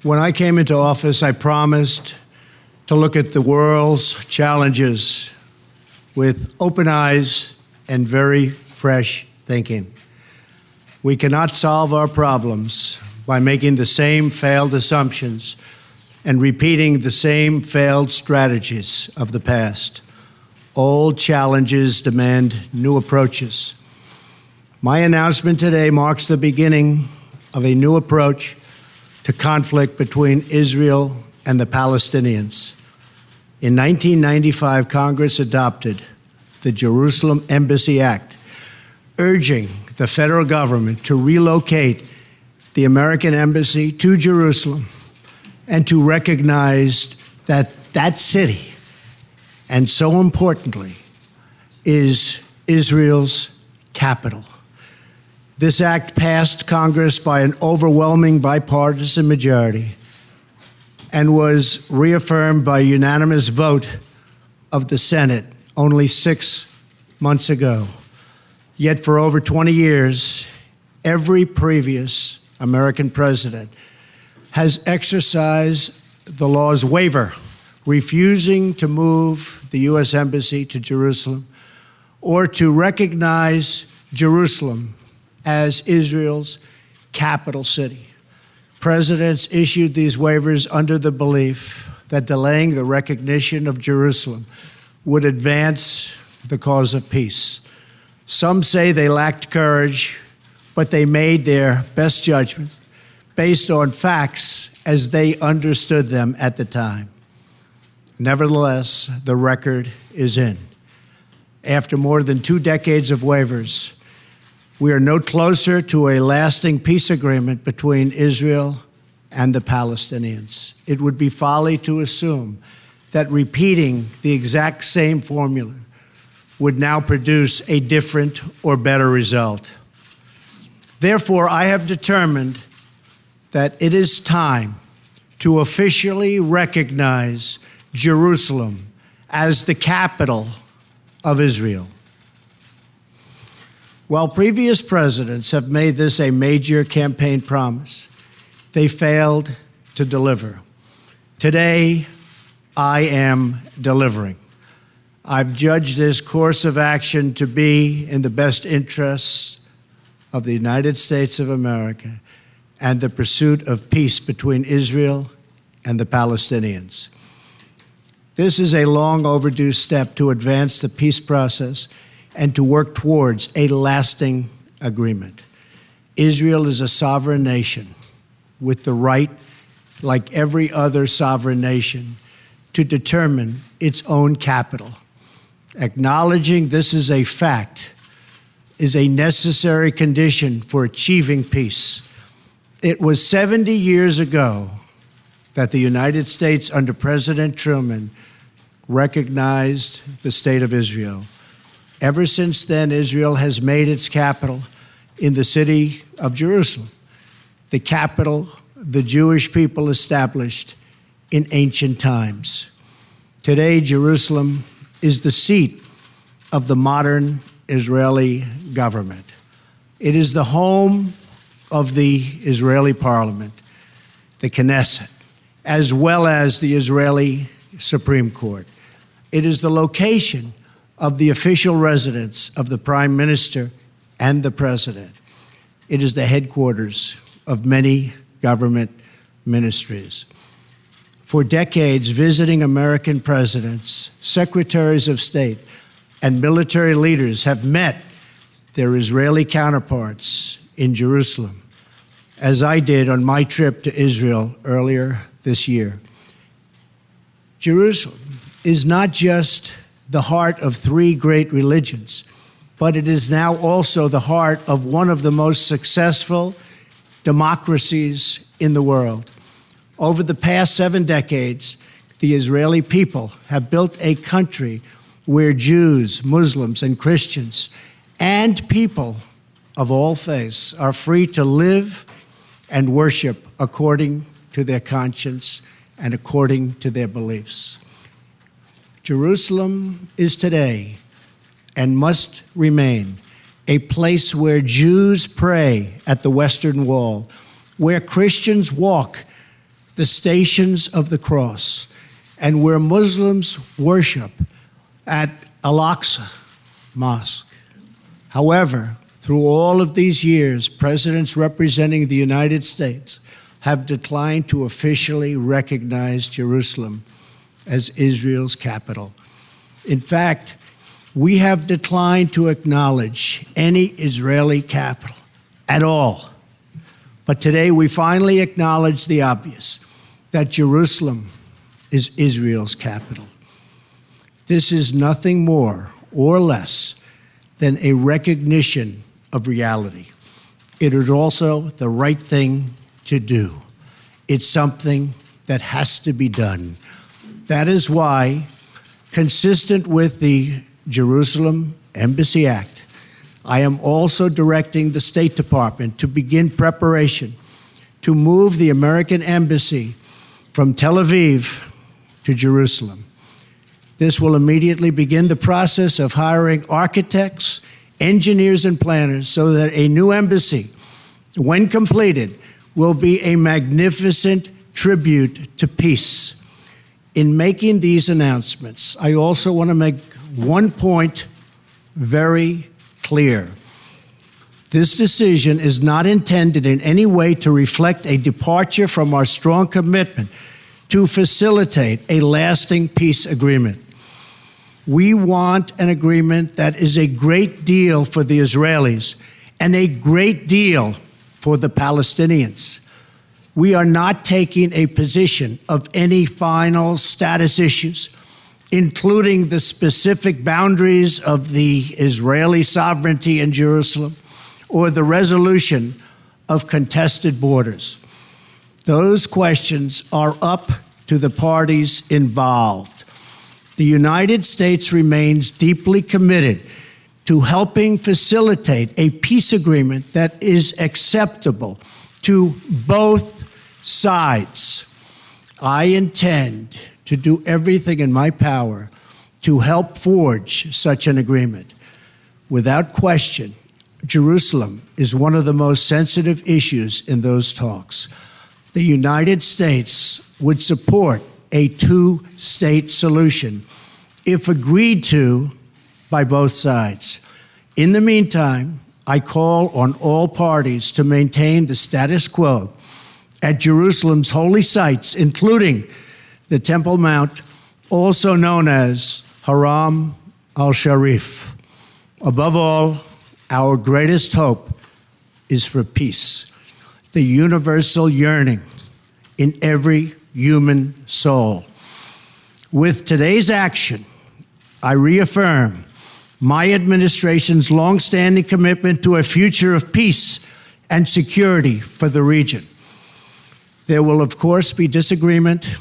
When I came into office, I promised to look at the world's challenges with open eyes and very fresh thinking. We cannot solve our problems by making the same failed assumptions and repeating the same failed strategies of the past. Old challenges demand new approaches. My announcement today marks the beginning of a new approach to conflict between Israel and the Palestinians. In 1995, Congress adopted the Jerusalem Embassy Act, urging the federal government to relocate the American embassy to Jerusalem and to recognize that that city, and so importantly, is Israel's capital. This act passed Congress by an overwhelming bipartisan majority and was reaffirmed by a unanimous vote of the Senate only 6 months ago. Yet for over 20 years, every previous American president has exercised the law's waiver, refusing to move the U.S. Embassy to Jerusalem or to recognize Jerusalem as Israel's capital city. Presidents issued these waivers under the belief that delaying the recognition of Jerusalem would advance the cause of peace. Some say they lacked courage, but they made their best judgment based on facts as they understood them at the time. Nevertheless, the record is in. After more than 2 decades of waivers, we are no closer to a lasting peace agreement between Israel and the Palestinians. It would be folly to assume that repeating the exact same formula would now produce a different or better result. Therefore, I have determined that it is time to officially recognize Jerusalem as the capital of Israel. While previous presidents have made this a major campaign promise, they failed to deliver. Today, I am delivering. I've judged this course of action to be in the best interests of the United States of America and the pursuit of peace between Israel and the Palestinians. This is a long overdue step to advance the peace process and to work towards a lasting agreement. Israel is a sovereign nation with the right, like every other sovereign nation, to determine its own capital. Acknowledging this is a fact is a necessary condition for achieving peace. It was 70 years ago that the United States, under President Truman, recognized the State of Israel. Ever since then, Israel has made its capital in the city of Jerusalem, the capital the Jewish people established in ancient times. Today, Jerusalem is the seat of the modern Israeli government. It is the home of the Israeli parliament, the Knesset, as well as the Israeli Supreme Court. It is the location of the official residence of the Prime Minister and the President. It is the headquarters of many government ministries. For decades, visiting American presidents, secretaries of state, and military leaders have met their Israeli counterparts in Jerusalem, as I did on my trip to Israel earlier this year. Jerusalem is not just the heart of 3 great religions, but it is now also the heart of one of the most successful democracies in the world. Over the past 7 decades, the Israeli people have built a country where Jews, Muslims, and Christians, and people of all faiths are free to live and worship according to their conscience and according to their beliefs. Jerusalem is today and must remain a place where Jews pray at the Western Wall, where Christians walk the Stations of the Cross, and where Muslims worship at Al-Aqsa Mosque. However, through all of these years, presidents representing the United States have declined to officially recognize Jerusalem as Israel's capital. In fact, we have declined to acknowledge any Israeli capital at all. But today we finally acknowledge the obvious, that Jerusalem is Israel's capital. This is nothing more or less than a recognition of reality. It is also the right thing to do. It's something that has to be done. That is why, consistent with the Jerusalem Embassy Act, I am also directing the State Department to begin preparation to move the American Embassy from Tel Aviv to Jerusalem. This will immediately begin the process of hiring architects, engineers, and planners so that a new embassy, when completed, will be a magnificent tribute to peace. In making these announcements, I also want to make one point very clear. This decision is not intended in any way to reflect a departure from our strong commitment to facilitate a lasting peace agreement. We want an agreement that is a great deal for the Israelis and a great deal for the Palestinians. We are not taking a position of any final status issues, including the specific boundaries of the Israeli sovereignty in Jerusalem or the resolution of contested borders. Those questions are up to the parties involved. The United States remains deeply committed to helping facilitate a peace agreement that is acceptable to both sides. I intend to do everything in my power to help forge such an agreement. Without question, Jerusalem is one of the most sensitive issues in those talks. The United States would support a two-state solution if agreed to by both sides. In the meantime, I call on all parties to maintain the status quo at Jerusalem's holy sites, including the Temple Mount, also known as Haram al-Sharif. Above all, our greatest hope is for peace, the universal yearning in every human soul. With today's action, I reaffirm my administration's longstanding commitment to a future of peace and security for the region. There will, of course, be disagreement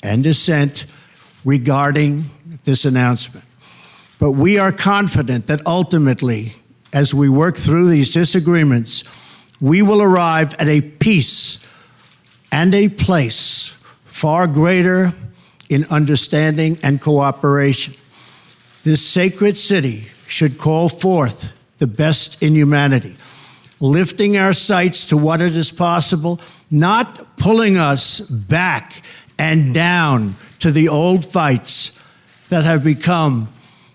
and dissent regarding this announcement. But we are confident that ultimately, as we work through these disagreements, we will arrive at a peace and a place far greater in understanding and cooperation. This sacred city should call forth the best in humanity, lifting our sights to what it is possible, not pulling us back and down to the old fights that have become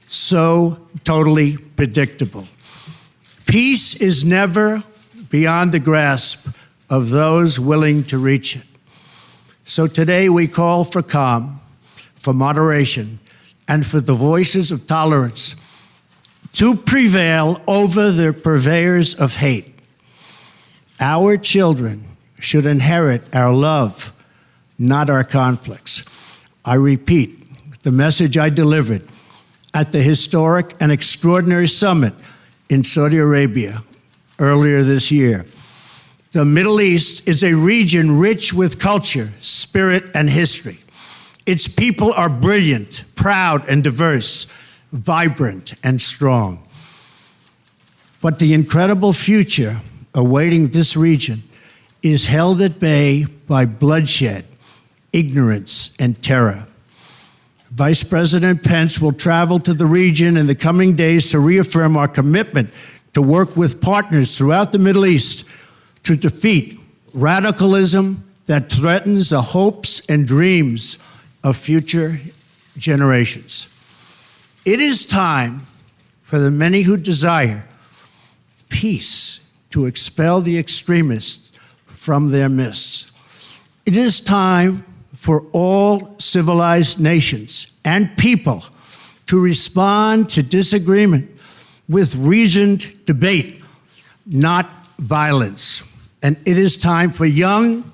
so totally predictable. Peace is never beyond the grasp of those willing to reach it. So today we call for calm, for moderation, and for the voices of tolerance to prevail over the purveyors of hate. Our children should inherit our love, not our conflicts. I repeat the message I delivered at the historic and extraordinary summit in Saudi Arabia earlier this year. The Middle East is a region rich with culture, spirit, and history. Its people are brilliant, proud, and diverse, vibrant, and strong. But the incredible future awaiting this region is held at bay by bloodshed, ignorance, and terror. Vice President Pence will travel to the region in the coming days to reaffirm our commitment to work with partners throughout the Middle East to defeat radicalism that threatens the hopes and dreams of future generations. It is time for the many who desire peace to expel the extremists from their midst. It is time for all civilized nations and people to respond to disagreement with reasoned debate, not violence. And it is time for young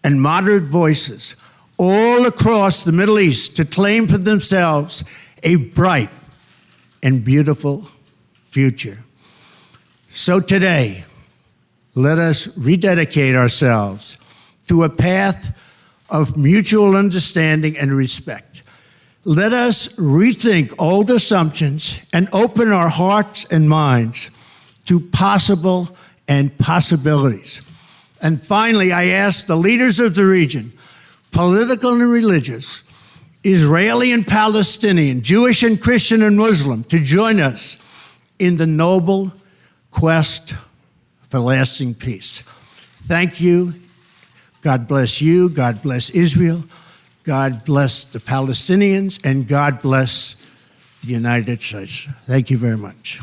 and moderate voices all across the Middle East to claim for themselves a bright and beautiful future. So today, let us rededicate ourselves to a path of mutual understanding and respect. Let us rethink old assumptions and open our hearts and minds to possible and possibilities. And finally, I ask the leaders of the region, political and religious, Israeli and Palestinian, Jewish and Christian and Muslim, to join us in the noble quest for lasting peace. Thank you. God bless you. God bless Israel. God bless the Palestinians, and God bless the United States. Thank you very much.